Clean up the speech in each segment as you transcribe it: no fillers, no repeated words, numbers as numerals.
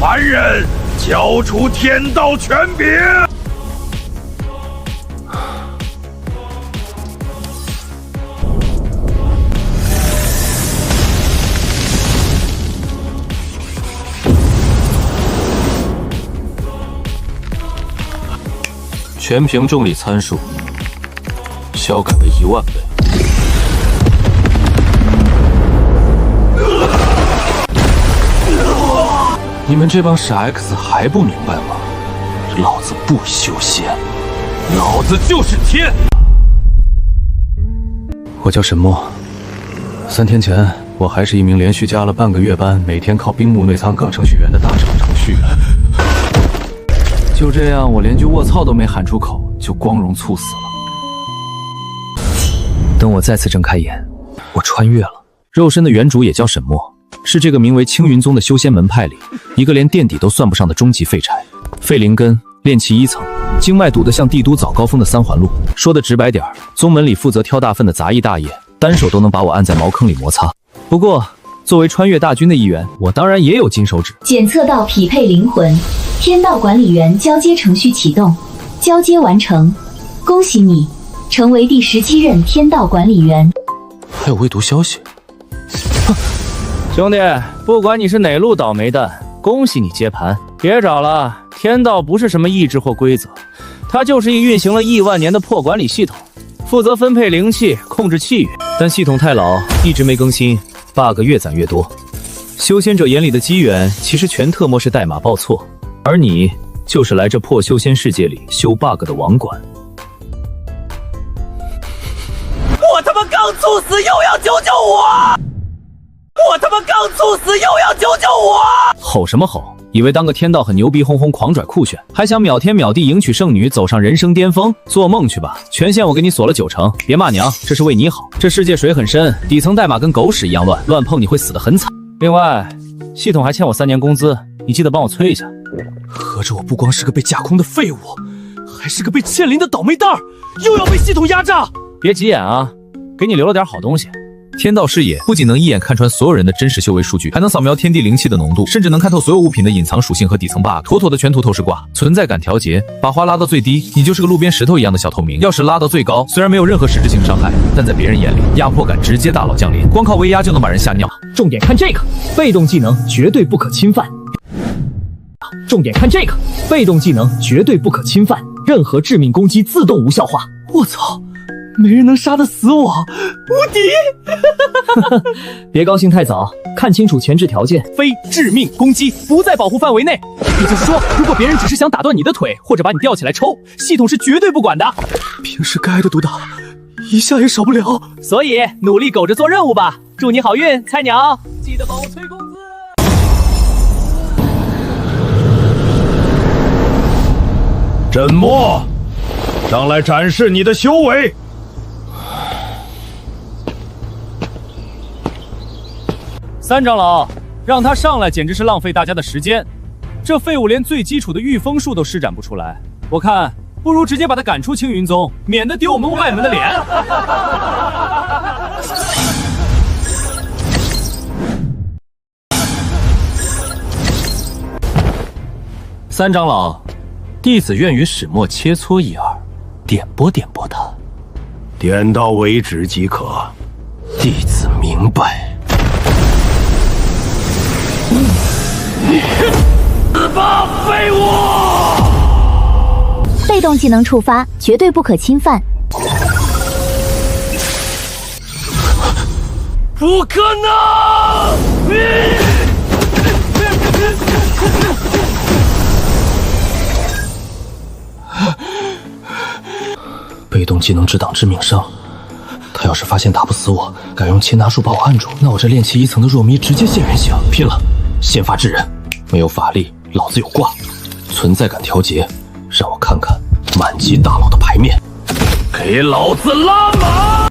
凡人，交出天道权柄！全凭重力参数，小改为10000倍。你们这帮傻 X 还不明白吗？老子不修仙，老子就是天！我叫沈墨，3天前我还是一名连续加了半个月班，每天靠冰木内仓岗程序员的大厂程序员。就这样，我连句卧槽都没喊出口，就光荣猝死了。等我再次睁开眼，我穿越了。肉身的原主也叫沈墨，是这个名为青云宗的修仙门派里一个连垫底都算不上的终极废柴。废灵根，炼气1层，经脉堵得像帝都早高峰的3环路。说的直白点，宗门里负责挑大粪的杂役大爷，单手都能把我按在茅坑里摩擦。不过，作为穿越大军的一员，我当然也有金手指。检测到匹配灵魂，天道管理员交接程序启动，交接完成，恭喜你成为第17任天道管理员。还有未读消息。兄弟，不管你是哪路倒霉蛋，恭喜你接盘。别找了，天道不是什么意志或规则，它就是一运行了亿万年的破管理系统，负责分配灵气，控制气运。但系统太老，一直没更新，bug 越攒越多。修仙者眼里的机缘，其实全特么是代码报错，而你就是来这破修仙世界里修 bug 的网管。我他妈刚猝死，又要救救我！我他妈刚猝死，又要救救我！吼什么吼？以为当个天道很牛逼，轰轰狂拽酷炫，还想秒天秒地迎娶圣女，走上人生巅峰？做梦去吧！权限我给你锁了90%，别骂娘，这是为你好。这世界水很深，底层代码跟狗屎一样乱，乱碰你会死得很惨。另外，系统还欠我3年工资，你记得帮我催一下。合着我不光是个被架空的废物，还是个被欠灵的倒霉蛋儿，又要被系统压榨。别急眼啊，给你留了点好东西。天道视野不仅能一眼看穿所有人的真实修为数据，还能扫描天地灵气的浓度，甚至能看透所有物品的隐藏属性和底层 bug， 妥妥的全图透视挂。存在感调节，把花拉到最低，你就是个路边石头一样的小透明；要是拉到最高，虽然没有任何实质性伤害，但在别人眼里，压迫感直接大佬降临，光靠威压就能把人吓尿。重点看这个，被动技能绝对不可侵犯。重点看这个，被动技能绝对不可侵犯，任何致命攻击自动无效化。我操！没人能杀得死我，无敌！别高兴太早，看清楚前置条件，非致命攻击不在保护范围内。也就是说，如果别人只是想打断你的腿，或者把你吊起来抽，系统是绝对不管的。平时该挨的毒打，一下也少不了。所以努力苟着做任务吧，祝你好运，菜鸟！记得帮我催工资。沈墨，上来展示你的修为。3长老，让他上来简直是浪费大家的时间。这废物连最基础的御风术都施展不出来，我看不如直接把他赶出青云宗，免得丢我们外门的脸。3长老，弟子愿与始末切磋一二，点拨点拨他。点到为止即可。弟子明白。死吧，废物！被动技能触发，绝对不可侵犯。不可能！被动技能只挡致命伤，他要是发现打不死我，敢用擒拿术把我按住，那我这炼气1层的弱咪直接现原形。拼了！先发制人，没有法力，老子有挂。存在感调节，让我看看满级大佬的牌面。给老子拉满！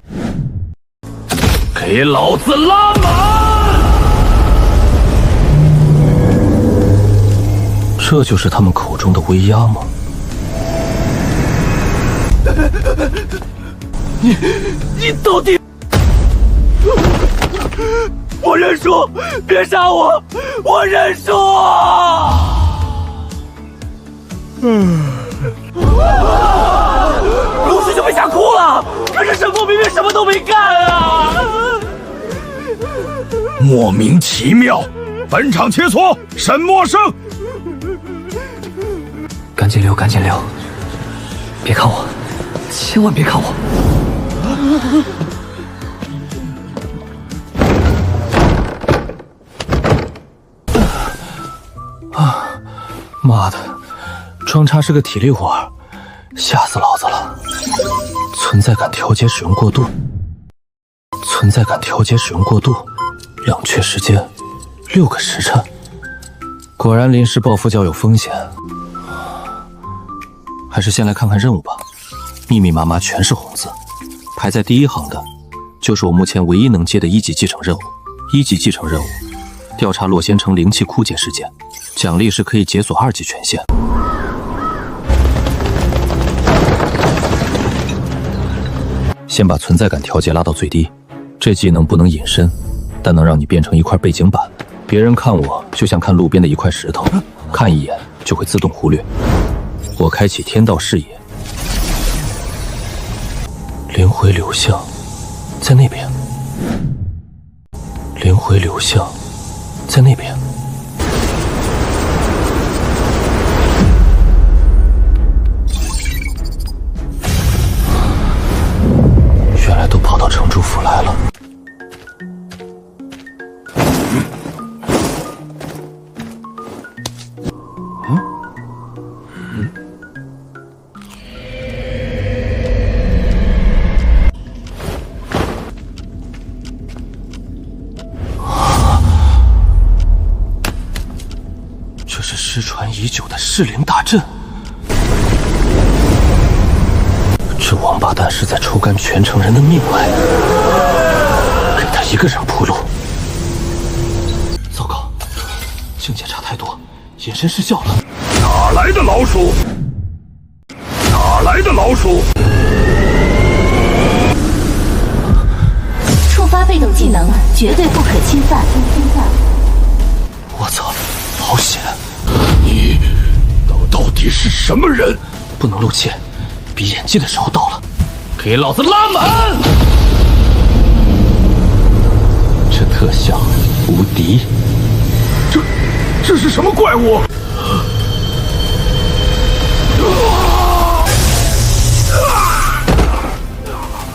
给老子拉满！这就是他们口中的威压吗？你到底？我认输，别杀我，我认输。陆师兄被吓哭了，可是沈墨明明什么都没干啊！莫名其妙，本场切磋，沈墨胜。赶紧溜，赶紧溜！别看我，千万别看我！妈的，装叉是个体力活，吓死老子了！存在感调节使用过度，存在感调节使用过度，冷却时间6个时辰。果然临时抱佛脚有风险，还是先来看看任务吧。密密麻麻全是红字，排在第1行的，就是我目前唯一能接的1级继承任务。1级继承任务，调查洛仙城灵气枯竭事件。奖励是可以解锁2级权限。先把存在感调节拉到最低，这技能不能隐身，但能让你变成一块背景板。别人看我就像看路边的一块石头，看一眼就会自动忽略。我开启天道视野，灵回流向在那边，灵回流向在那边。原来都跑到城主府来了。这是失传已久的噬灵大阵。这王八蛋是在抽干全城人的命脉，给他一个人铺路。糟糕，境界差太多，隐身失效了。哪来的老鼠？哪来的老鼠？触发被动技能，绝对不可侵犯。我操，好险！你到底是什么人？不能露怯。比演技的时候到了，给老子拉满！这特效无敌！这是什么怪物？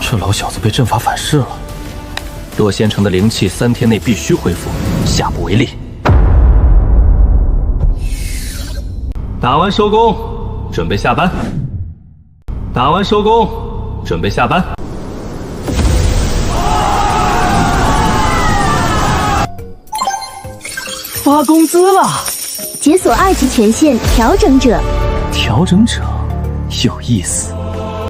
这老小子被阵法反噬了。洛仙城的灵气3天内必须恢复，下不为例。打完收工，准备下班。打完收工，准备下班。发工资了！解锁2级权限调整者。调整者有意思。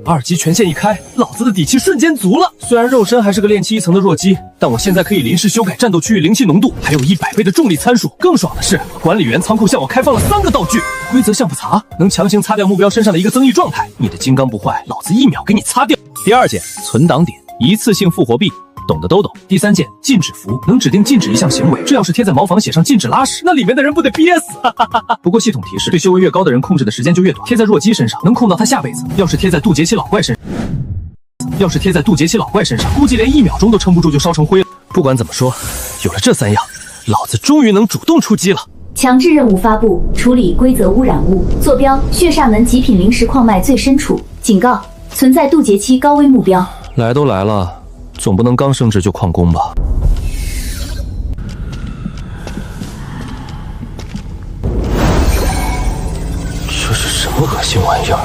2级权限一开，老子的底气瞬间足了。虽然肉身还是个炼气1层的弱鸡，但我现在可以临时修改战斗区域灵气浓度，还有100倍的重力参数。更爽的是，管理员仓库向我开放了3个道具：规则相簿擦，能强行擦掉目标身上的一个增益状态。你的金刚不坏，老子1秒给你擦掉。第2件存档点，一次性复活币。懂的都懂。第3件禁止符，能指定禁止一项行为，这要是贴在茅房写上禁止拉屎，那里面的人不得憋死！不过系统提示，对修为越高的人控制的时间就越短，贴在弱鸡身上能控到他下辈子，要是贴在渡劫期老怪身上，估计连1秒钟都撑不住就烧成灰了。不管怎么说，有了这3样，老子终于能主动出击了。强制任务发布：处理规则污染物，坐标血煞门极品灵石矿脉最深处，警告：存在渡劫期高危目标。来都来了，总不能刚升职就旷工吧？这是什么恶心玩意儿？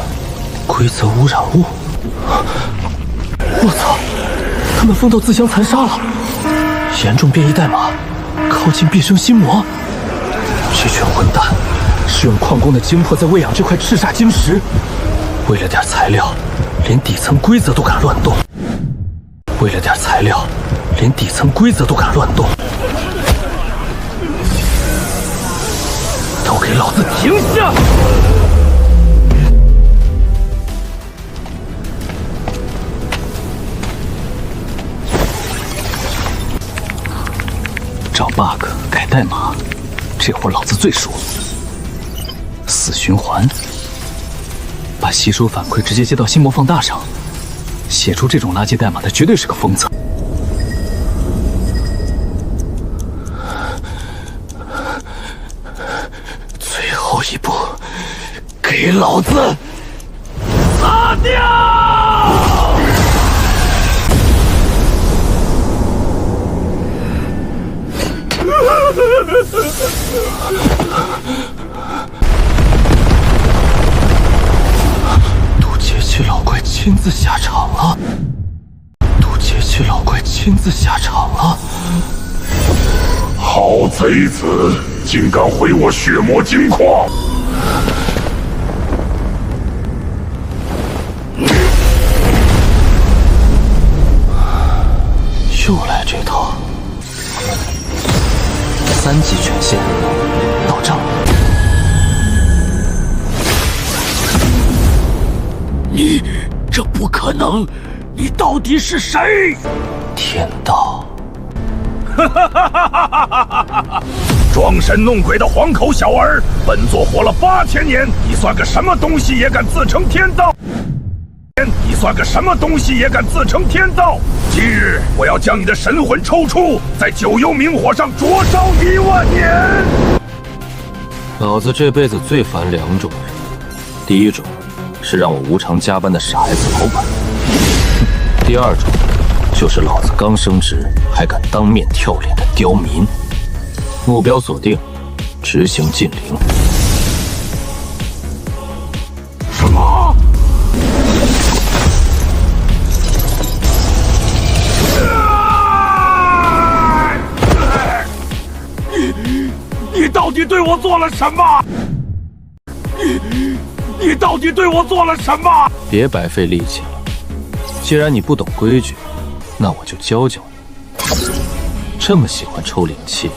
规则污染物！我操！他们封到自相残杀了，严重变异代码，靠近毕生心魔。这群混蛋是用矿工的精魄在喂养这块赤煞晶石，为了点材料，连底层规则都敢乱动。为了点材料，连底层规则都敢乱动，都给老子停下！找 bug 改代码，这活老子最熟。死循环，把吸收反馈直接接到心魔放大上，写出这种垃圾代码的绝对是个疯子。最后一步，给老子擦掉！渡劫区老怪亲自下场了！渡劫区老怪亲自下场了！好贼子，竟敢毁我血魔金矿！又来这套！3级权限到账。你这不可能！你到底是谁？天道！装神弄鬼的黄口小儿，本座活了8000年，你算个什么东西也敢自称天道？你算个什么东西也敢自称天道？今日我要将你的神魂抽出，在九幽冥火上灼烧10000年！老子这辈子最烦2种人，第一种是让我无偿加班的傻孩子老板，第二种就是老子刚升职还敢当面跳脸的刁民。目标锁定，执行禁令。什么？你到底对我做了什么？你到底对我做了什么？别白费力气了，既然你不懂规矩，那我就教教你。这么喜欢抽灵气，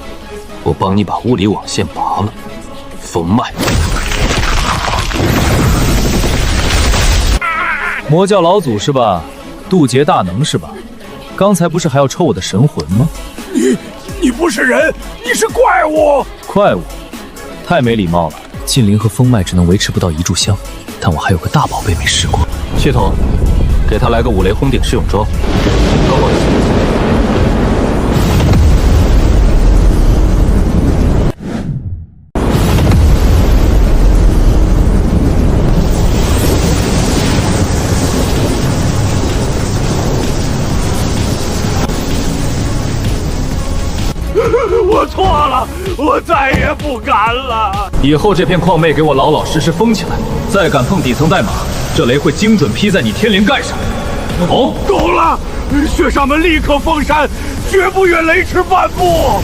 我帮你把物理网线拔了。封脉，魔教老祖是吧？渡劫大能是吧？刚才不是还要抽我的神魂吗？你不是人，你是怪物！怪物，太没礼貌了。禁灵和封脉只能维持不到1炷香，但我还有个大宝贝没试过。系统，给他来个5雷轰顶试用招。高我我错了，我再也不敢了。以后这片矿脉给我老老实实封起来，再敢碰底层代码，这雷会精准劈在你天灵盖上。好，够了！血煞们立刻封山，绝不远雷池半步。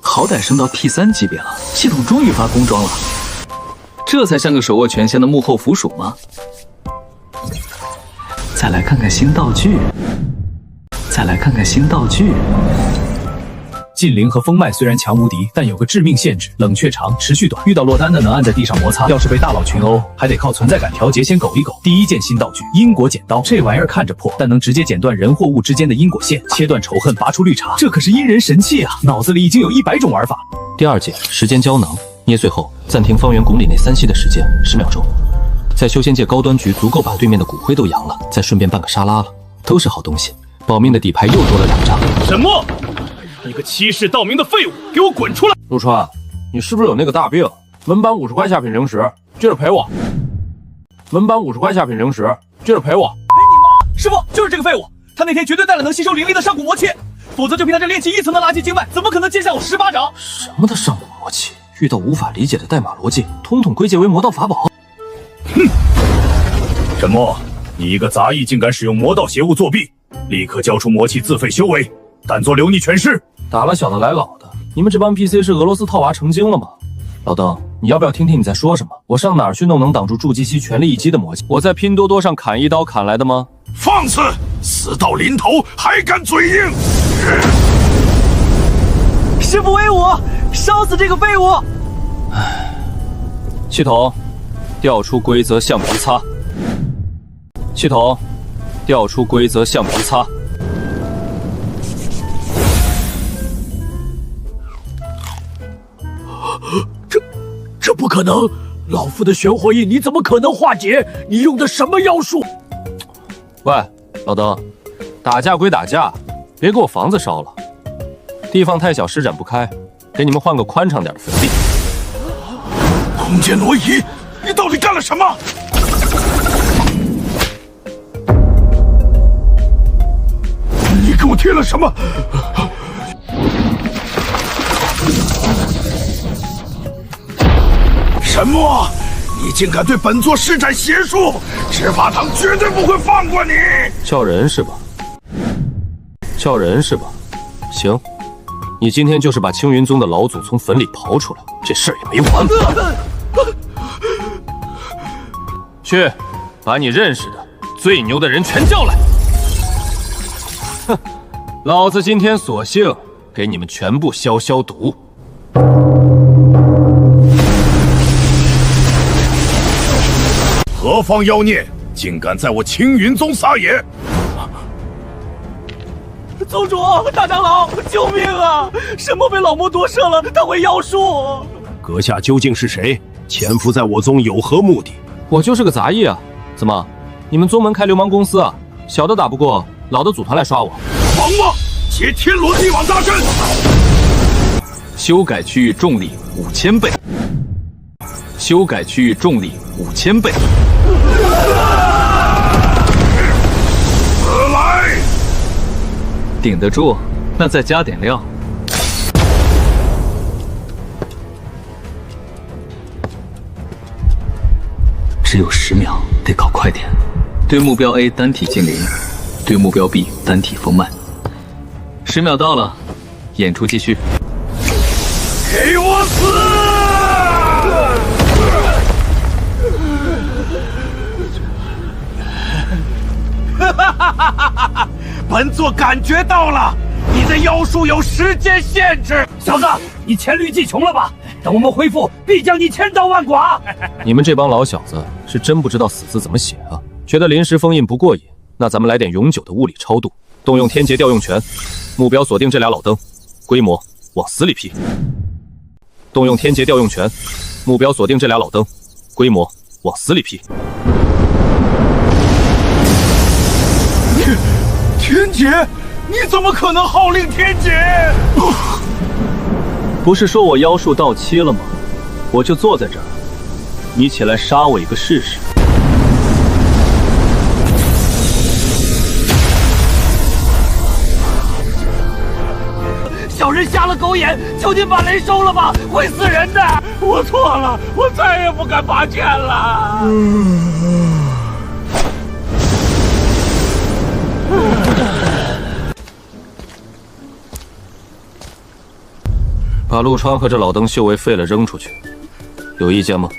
好歹升到 P3级别了，系统终于发工装了，这才像个手握权限的幕后附属吗？再来看看新道具，禁灵和封脉虽然强无敌，但有个致命限制：冷却长，持续短。遇到落单的能按在地上摩擦，要是被大佬群殴，还得靠存在感调节先苟一苟。第一件新道具因果剪刀，这玩意儿看着破，但能直接剪断人或物之间的因果线，切断仇恨，拔出绿茶，这可是阴人神器啊！脑子里已经有100种玩法。第二件时间胶囊，捏碎后暂停方圆公里内3息的时间10秒钟，在修仙界高端局足够把对面的骨灰都扬了，再顺便办个沙拉了，都是好东西。保命的底牌又多了2张。沈墨，你个欺世盗名的废物，给我滚出来！陆川，你是不是有那个大病？文班50块下品零食，接着陪我。文班50块下品零食，接着陪我。陪你妈！师傅就是这个废物，他那天绝对带了能吸收灵力的上古魔气，否则就凭他这炼气1层的垃圾经脉，怎么可能接下我10巴掌？什么的上古魔气？遇到无法理解的代码逻辑，统统归结为魔道法宝。哼！沈墨，你一个杂役竟敢使用魔道邪物作弊，立刻交出魔气自废修为，但做留逆全尸。打了小的来老的，你们这帮 PC 是俄罗斯套娃成精了吗？老邓，你要不要听听你在说什么？我上哪儿去弄能挡住筑基期全力一击的魔气？我在拼多多上砍1刀砍来的吗？放肆！死到临头还敢嘴硬！师父威武，烧死这个废物！系统，调出规则橡皮擦。系统，调出规则橡皮擦。这不可能！老夫的玄火印你怎么可能化解？你用的什么妖术？喂，老登，打架归打架，别给我房子烧了。地方太小，施展不开，给你们换个宽敞点的坟地。空间挪移，你到底干了什么？你给我贴了什么？沈墨，你竟敢对本座施展邪术，执法堂绝对不会放过你！叫人是吧？叫人是吧？行，你今天就是把青云宗的老祖从坟里刨出来，这事儿也没完。去，把你认识的最牛的人全叫来。哼，老子今天索性给你们全部消消毒。何方妖孽，竟敢在我青云宗撒野！宗主，大长老，救命啊！沈墨被老魔夺舍了，他会妖术。阁下究竟是谁？潜伏在我宗有何目的？我就是个杂役啊！怎么，你们宗门开流氓公司啊？小的打不过，老的组团来刷我。王八，接天罗地网大阵！修改区域重力5000倍。修改区域重力5000倍。死来！顶得住，那再加点料。只有10秒，得搞快点。对目标 A 单体精灵，对目标 B 单体丰曼。10秒到了，演出继续。给我死！本座感觉到了，你的妖术有时间限制。小子，你黔驴技穷了吧？等我们恢复，必将你千刀万剐。你们这帮老小子是真不知道死字怎么写啊？觉得临时封印不过瘾，那咱们来点永久的物理超度，动用天劫调用拳，目标锁定这俩老登，规模往死里劈。动用天劫调用拳，目标锁定这俩老登，规模往死里劈。天劫？你怎么可能号令天劫？不是说我妖术到期了吗？我就坐在这儿，你起来杀我一个试试。小人瞎了狗眼，求您把雷收了吧，会死人的！我错了，我再也不敢拔剑了。把陆川和这老登修为废了扔出去，有意见吗？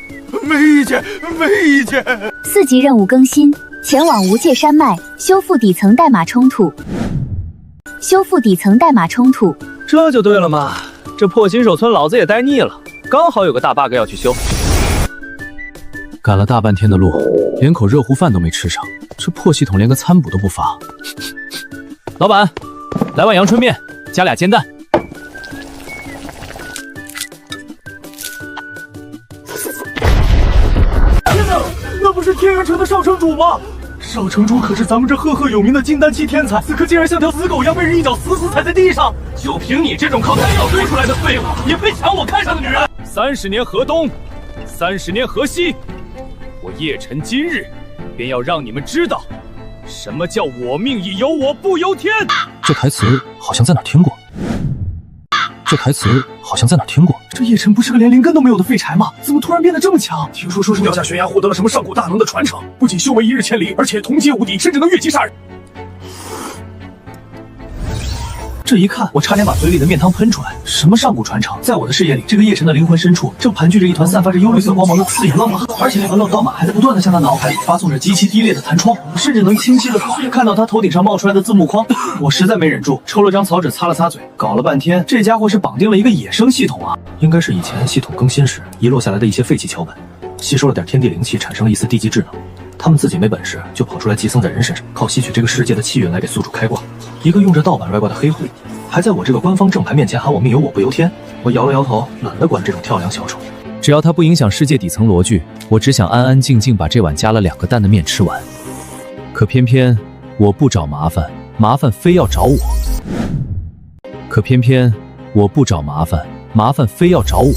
没意见，没意见。4级任务更新，前往无界山脉修复底层代码冲突。修复底层代码冲突，这就对了嘛！这破新手村老子也待腻了，刚好有个大 bug 要去修。赶了大半天的路，连口热乎饭都没吃上，这破系统连个餐补都不发。老板，来碗阳春面，加2煎蛋。天哪，那不是天元城的少城主吗？少城主可是咱们这赫赫有名的金丹期天才，此刻竟然像条死狗一样被人一脚死死踩在地上。就凭你这种靠丹药堆出来的废物，也配抢我看上的女人？30年河东，30年河西，我叶辰今日便要让你们知道，什么叫我命亦由我不由天。这台词好像在哪儿听过。这叶辰不是个连灵根都没有的废柴吗？怎么突然变得这么强？听说是掉下悬崖获得了什么上古大能的传承，不仅修为1日千里，而且同阶无敌，甚至能越级杀人。这一看，我差点把嘴里的面汤喷出来。什么上古传承？在我的视野里，这个叶辰的灵魂深处正盘踞着一团散发着幽绿色光芒的刺眼浪马，而且那个愣刀马还在不断的向他脑海里发送着极其低劣的弹窗，甚至能清晰的看到他头顶上冒出来的字幕框。我实在没忍住，抽了张草纸擦了擦嘴。搞了半天，这家伙是绑定了一个野生系统啊！应该是以前系统更新时遗落下来的一些废弃桥本，吸收了点天地灵气，产生了一丝地基智能。他们自己没本事，就跑出来寄生在人身上，靠吸取这个世界的气运来给宿主开挂。一个用着盗版外挂的黑户，还在我这个官方正牌面前喊我命由我不由天。我摇了摇头，懒得管这种跳梁小丑。只要它不影响世界底层逻辑，我只想安安静静把这碗加了2个蛋的面吃完。可偏偏我不找麻烦，麻烦非要找我。可偏偏我不找麻烦，麻烦非要找我。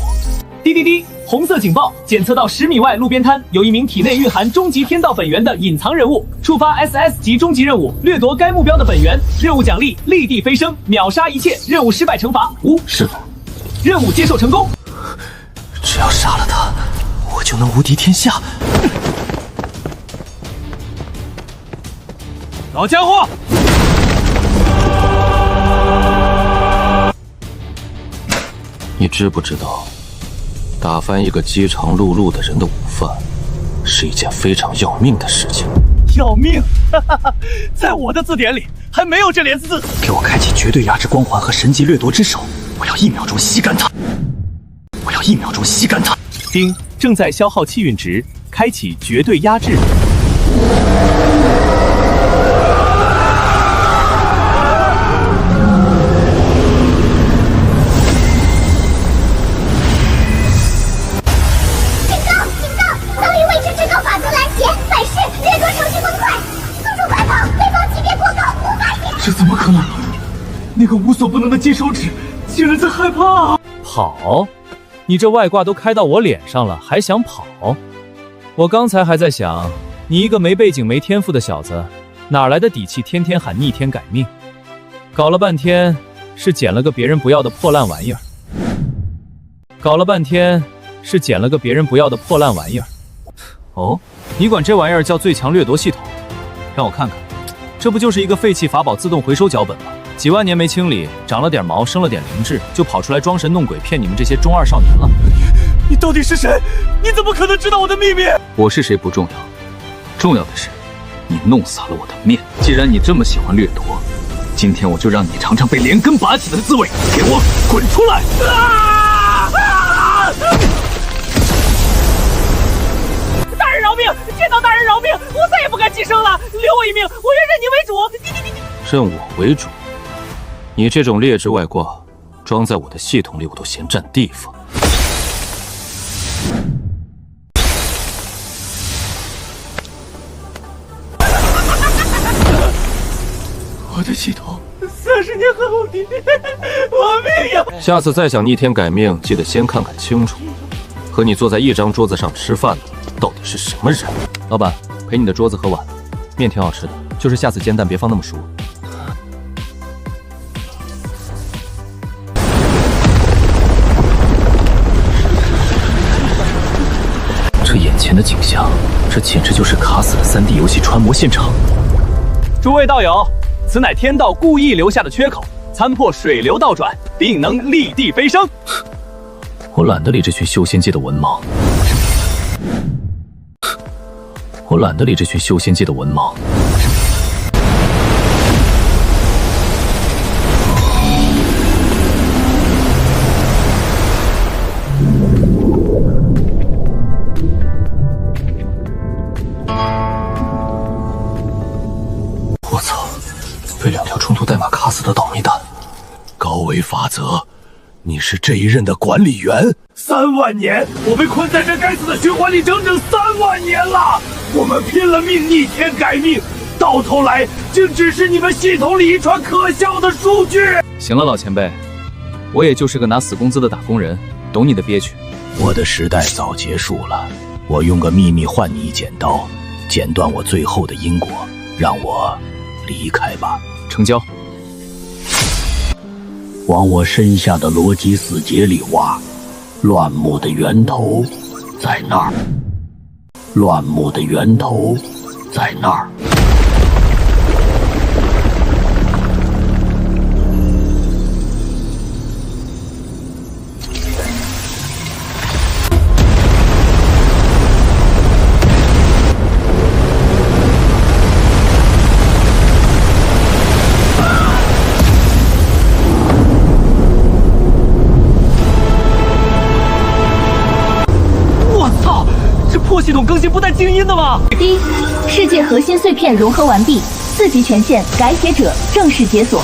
滴滴滴！红色警报，检测到10米外路边摊有一名体内蕴含终极天道本源的隐藏人物，触发 SS 级终极任务，掠夺该目标的本源。任务奖励：立地飞升，秒杀一切。任务失败惩罚5。师傅，任务接受成功。只要杀了他，我就能无敌天下。老家伙！你知不知道，打翻一个饥肠辘辘的人的午饭，是一件非常要命的事情。要命！在我的字典里还没有这连字。给我开启绝对压制光环和神级掠夺之手，我要1秒钟吸干他！我要1秒钟吸干他！丁正在消耗气运值，开启绝对压制。这怎么可能？那个无所不能的金手指竟然在害怕！跑？你这外挂都开到我脸上了，还想跑？我刚才还在想，你一个没背景没天赋的小子，哪来的底气天天喊逆天改命？搞了半天是捡了个别人不要的破烂玩意儿。搞了半天是捡了个别人不要的破烂玩意儿。哦，你管这玩意儿叫最强掠夺系统？让我看看。这不就是一个废弃法宝自动回收脚本吗？几万年没清理，长了点毛，生了点灵智，就跑出来装神弄鬼骗你们这些中二少年了。你到底是谁？你怎么可能知道我的秘密？我是谁不重要，重要的是你弄洒了我的面。既然你这么喜欢掠夺，今天我就让你尝尝被连根拔起的滋味。给我滚出来！大人饶命！天道大人饶命！我再也不敢寄生了，留我一命，我愿认你为主。认我为主？你这种劣质外挂，装在我的系统里我都嫌占地方。我的系统30年后的我命呀！下次再想逆天改命，记得先看看清楚，和你坐在一张桌子上吃饭的到底是什么人？老板，赔你的桌子和碗，面挺好吃的，就是下次煎蛋别放那么熟。这眼前的景象，这简直就是卡死的3D 游戏穿模现场。诸位道友，此乃天道故意留下的缺口，参破水流倒转，定能立地飞升。我懒得理这群修仙界的文盲。我懒得理这群修仙界的文盲。我操！被2条冲突代码卡死的倒霉蛋。高维法则，你是这一任的管理员。3万年，我被困在这该死的循环里整整3万年了。我们拼了命逆天改命，到头来竟只是你们系统里一串可笑的数据。行了，老前辈，我也就是个拿死工资的打工人，懂你的憋屈。我的时代早结束了，我用个秘密换你一剪刀，剪断我最后的因果，让我离开吧。成交。往我身下的逻辑死结里挖，乱幕的源头在那儿。乱幕的源头在那儿。我操！这破系统更新不带静音的吗？滴。核心碎片融合完毕，4级权限改写者正式解锁。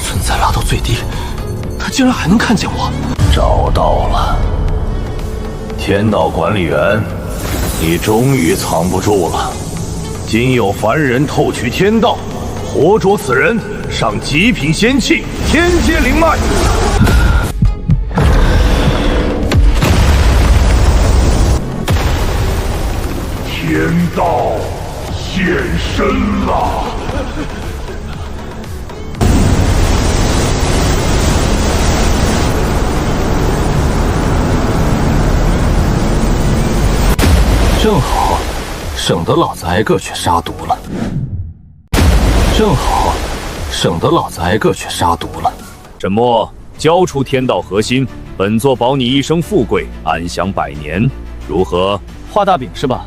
存在拉到最低，他竟然还能看见我。找到了，天道管理员，你终于藏不住了。今有凡人偷取天道，活捉此人，上极品仙器天阶灵脉。天道现身了。正好，省得老子挨个去杀毒了。正好，省得老子挨个去杀毒了。沈墨，交出天道核心，本座保你一生富贵，安享百年，如何？画大饼是吧？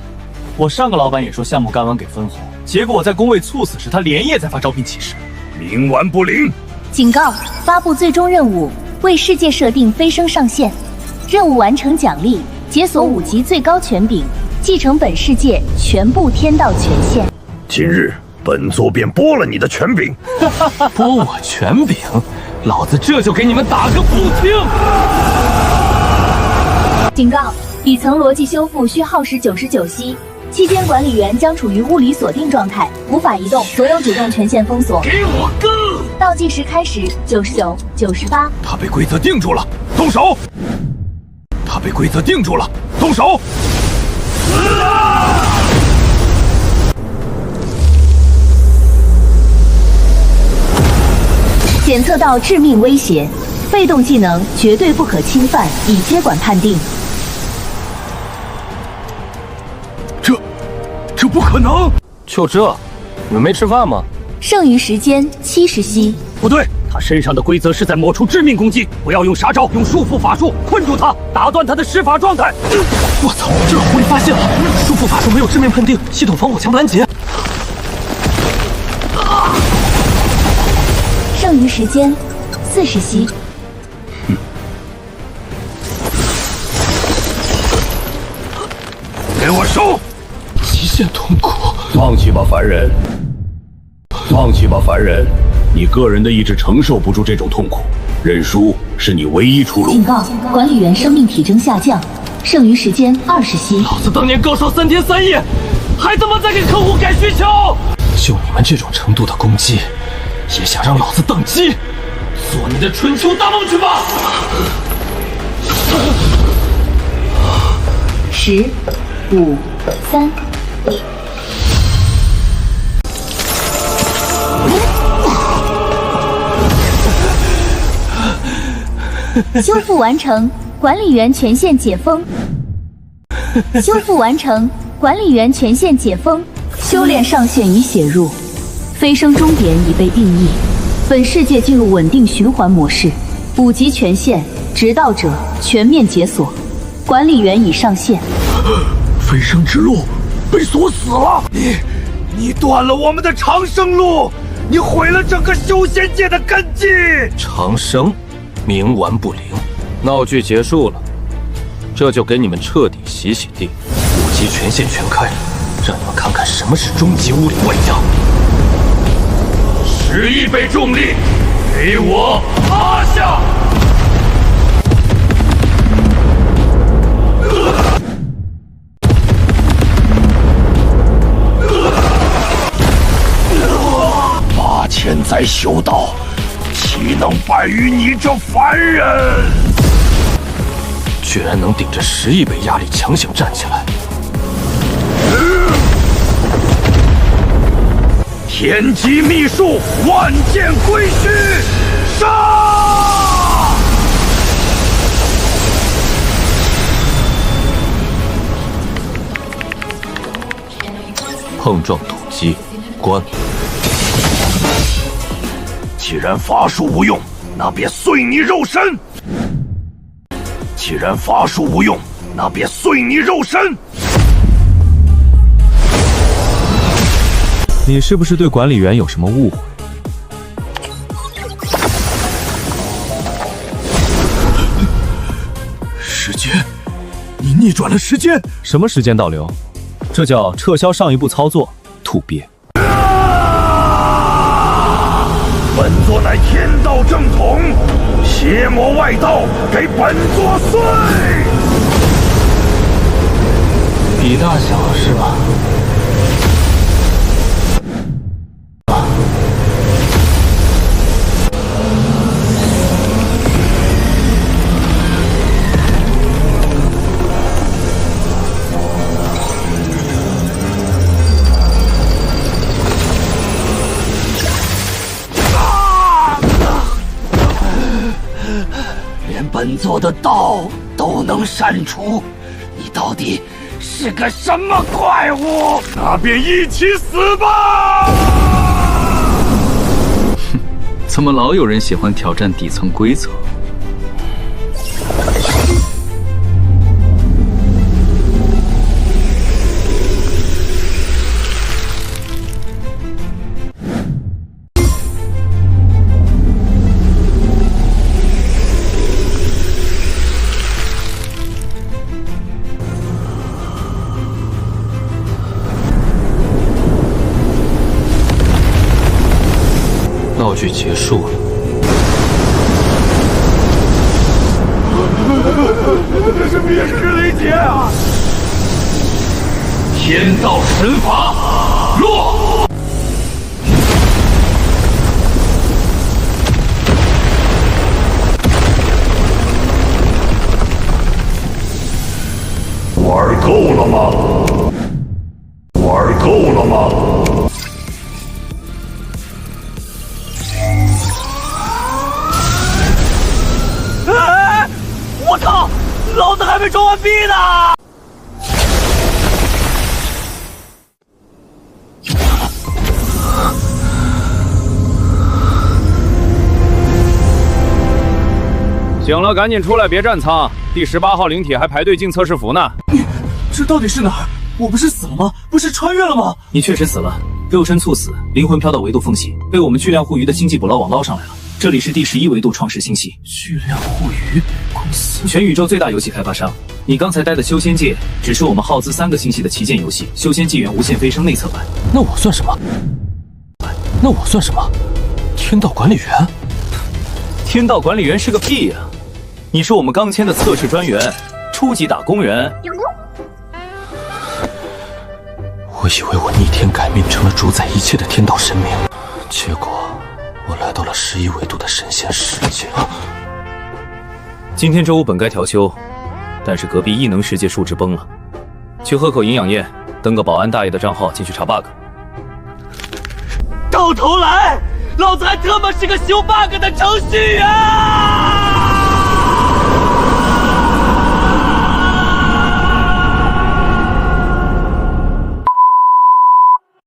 我上个老板也说项目干完给分红，结果我在工位猝死时，他连夜在发招聘启事。冥顽不灵！警告！发布最终任务，为世界设定飞升上限。任务完成奖励：解锁5级最高权柄，继承本世界全部天道权限。今日本座便剥了你的权柄。剥我权柄？老子这就给你们打个不听！警告！底层逻辑修复需耗时99息，期间管理员将处于物理锁定状态，无法移动，所有主动权限封锁。给我更！倒计时开始，99、98。他被规则定住了，动手！他被规则定住了，动手！检测到致命威胁，被动技能绝对不可侵犯，已接管判定。这不可能！就这，你们没吃饭吗？剩余时间70息。不对，他身上的规则是在抹除致命攻击，不要用杀招，用束缚法术困住他，打断他的施法状态。我操，这是狐狸发现了！束缚法术没有致命判定，系统防火墙拦截。剩余时间40息。给我收！极限痛苦。放弃吧，凡人。放弃吧，凡人。你个人的意志承受不住这种痛苦，认输是你唯一出路。警告：管理员生命体征下降，剩余时间20息。老子当年高烧3天3夜，还他妈在给客户改需求！就你们这种程度的攻击，也想让老子宕机？做你的春秋大梦去吧！10、5、3、2。修复完成，管理员权限解封。修复完成，管理员权限解封。修炼上限已写入，飞升终点已被定义，本世界进入稳定循环模式。5级权限，执道者全面解锁，管理员已上线。飞升之路被锁死了！你断了我们的长生路，你毁了整个修仙界的根基。长生。冥顽不灵，闹剧结束了，这就给你们彻底洗洗地。5级权限全开，让你们看看什么是终极物理外加。11倍重力，给我趴下！8000载修道，岂能败于你这凡人？居然能顶着11倍压力强行站起来！天机秘术，万剑归虚，杀！碰撞堵击，关。既然法术无用，那便碎你肉身！既然法术无用，那便碎你肉身！你是不是对管理员有什么误会？时间，你逆转了时间。什么时间倒流？这叫撤销上一步操作，土鳖。本座乃天道正统，邪魔外道，给本座碎！比大小是吧？连本座的道都能删除，你到底是个什么怪物？那便一起死吧！哼，怎么老有人喜欢挑战底层规则？闹剧结束了。这是灭世雷劫啊！天道神法落。玩够了吗？玩够了吗？我靠！老子还没装完逼呢！醒了，赶紧出来，别站仓。第18号灵体还排队进测试服呢。这到底是哪儿？我不是死了吗？不是穿越了吗？你确实死了，肉身猝死，灵魂飘到维度缝隙，被我们巨量护鱼的星际捕捞网捞上来了。这里是第11维度创世星系，巨量护鱼公司，全宇宙最大游戏开发商。你刚才待的修仙界，只是我们耗资3个星系的旗舰游戏《修仙纪元无限飞升》内测版。那我算什么？那我算什么？天道管理员？天道管理员是个屁呀！你是我们刚签的测试专员，初级打工人。我以为我逆天改命成了主宰一切的天道神明，结果我来到了11维度的神仙世界。今天周五本该调休，但是隔壁异能世界数值崩了，去喝口营养液，登个保安大爷的账号进去查 bug。到头来，老子还他妈是个修 bug 的程序员！